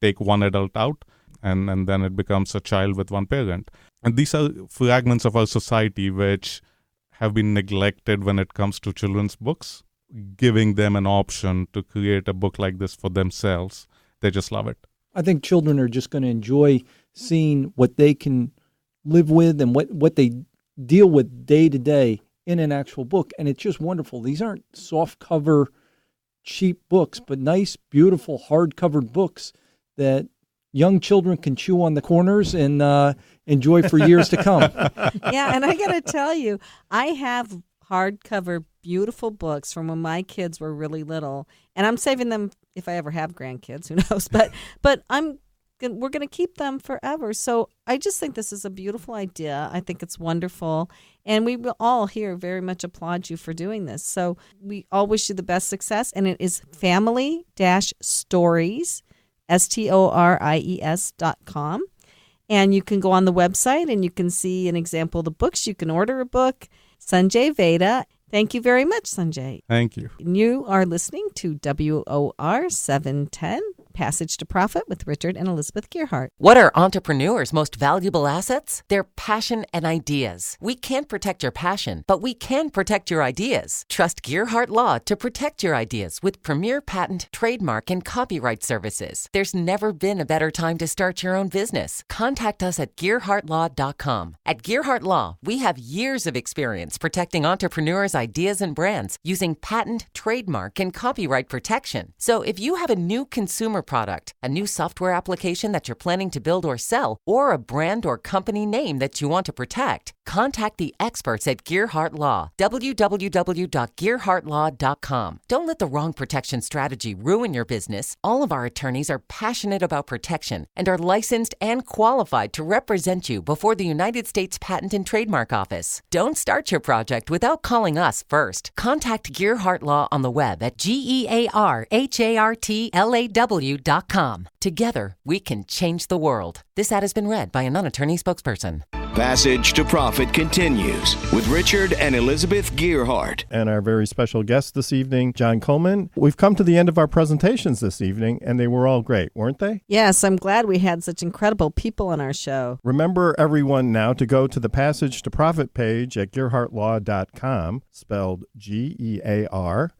S9: take one adult out, and then it becomes a child with one parent. And these are fragments of our society which have been neglected when it comes to children's books. Giving them an option to create a book like this for themselves, they just love it.
S4: I think children are just going to enjoy seeing what they can live with and what they deal with day to day in an actual book. And it's just wonderful. These aren't soft cover, cheap books, but nice, beautiful, hard-covered books that young children can chew on the corners and enjoy for years to come.
S3: Yeah, and I got to tell you, I have hardcover, beautiful books from when my kids were really little. And I'm saving them if I ever have grandkids, who knows. But we're going to keep them forever. So I just think this is a beautiful idea. I think it's wonderful. And we will all here very much applaud you for doing this. So we all wish you the best success. And it is family-stories, STORIES.com. And you can go on the website and you can see an example of the books. You can order a book. Sanjay Veda. Thank you very much, Sanjay.
S9: Thank you.
S3: You are listening to WOR 710, Passage to Profit with Richard and Elizabeth Gearhart.
S5: What are entrepreneurs' most valuable assets? Their passion and ideas. We can't protect your passion, but we can protect your ideas. Trust Gearhart Law to protect your ideas with premier patent, trademark, and copyright services. There's never been a better time to start your own business. Contact us at GearhartLaw.com. At Gearhart Law, we have years of experience protecting entrepreneurs' ideas and brands using patent, trademark, and copyright protection. So if you have a new consumer product, a new software application that you're planning to build or sell, or a brand or company name that you want to protect, contact the experts at Gearhart Law, www.gearhartlaw.com. Don't let the wrong protection strategy ruin your business. All of our attorneys are passionate about protection and are licensed and qualified to represent you before the United States Patent and Trademark Office. Don't start your project without calling us first. Contact Gearhart Law on the web at GearhartLaw.com. Together, we can change the world. This ad has been read by a non-attorney spokesperson.
S1: Passage to Profit continues with Richard and Elizabeth Gearhart.
S2: And our very special guest this evening, John Kullmann. We've come to the end of our presentations this evening, and they were all great, weren't they?
S3: Yes, I'm glad we had such incredible people on our show.
S2: Remember, everyone, now to go to the Passage to Profit page at GearhartLaw.com, spelled GearhartLaw,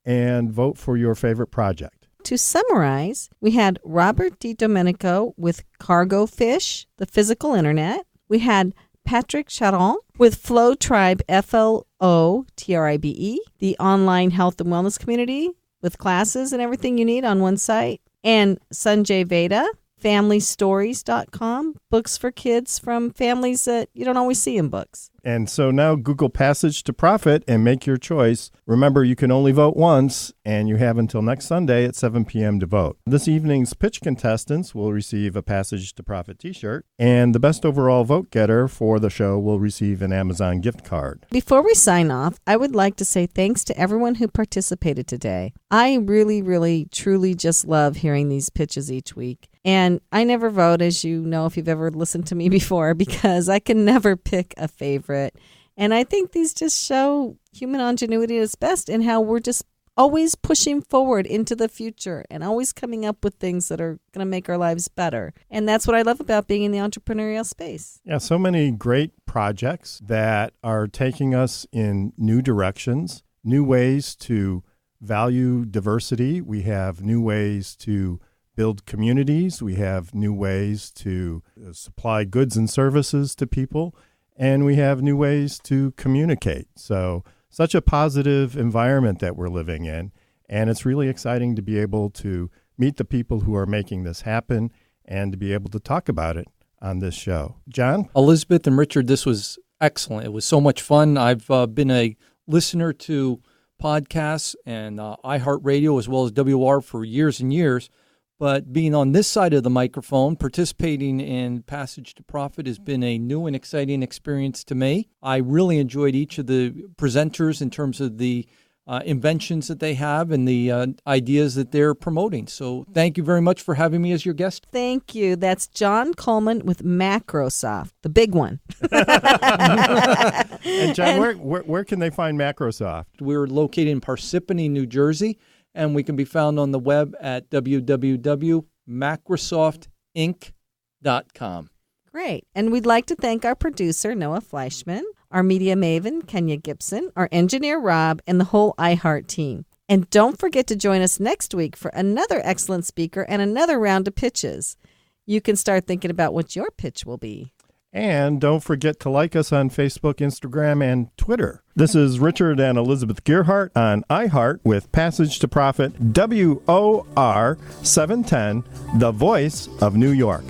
S2: and vote for your favorite project.
S3: To summarize, we had Robert DiDomenico with Cargo Fish, the physical internet. We had Patrick Charon with Flow Tribe, FLOTRIBE, the online health and wellness community with classes and everything you need on one site. And Sanjay Veda, FamilyStories.com, books for kids from families that you don't always see in books.
S2: And so now Google Passage to Profit and make your choice. Remember, you can only vote once, and you have until next Sunday at 7 p.m. to vote. This evening's pitch contestants will receive a Passage to Profit t-shirt, and the best overall vote getter for the show will receive an Amazon gift card.
S3: Before we sign off, I would like to say thanks to everyone who participated today. I really, really, truly just love hearing these pitches each week. And I never vote, as you know, if you've ever listened to me before, because I can never pick a favorite. And I think these just show human ingenuity at its best and how we're just always pushing forward into the future and always coming up with things that are going to make our lives better. And that's what I love about being in the entrepreneurial space.
S2: Yeah, so many great projects that are taking us in new directions, new ways to value diversity. We have new ways to build communities. We have new ways to supply goods and services to people. And we have new ways to communicate. So such a positive environment that we're living in. And it's really exciting to be able to meet the people who are making this happen and to be able to talk about it on this show. John?
S4: Elizabeth and Richard, this was excellent. It was so much fun. I've been a listener to podcasts and iHeartRadio as well as WR for years and years. But being on this side of the microphone, participating in Passage to Profit has been a new and exciting experience to me. I really enjoyed each of the presenters in terms of the inventions that they have and the ideas that they're promoting. So thank you very much for having me as your guest.
S3: Thank you. That's John Kullmann with Macrosoft, the big one.
S2: And John, where can they find Macrosoft?
S4: We're located in Parsippany, New Jersey. And we can be found on the web at www.macrosoftinc.com.
S3: Great. And we'd like to thank our producer, Noah Fleischman, our media maven, Kenya Gibson, our engineer, Rob, and the whole iHeart team. And don't forget to join us next week for another excellent speaker and another round of pitches. You can start thinking about what your pitch will be.
S2: And don't forget to like us on Facebook, Instagram, and Twitter. This is Richard and Elizabeth Gearhart on iHeart with Passage to Profit, WOR 710, the voice of New York.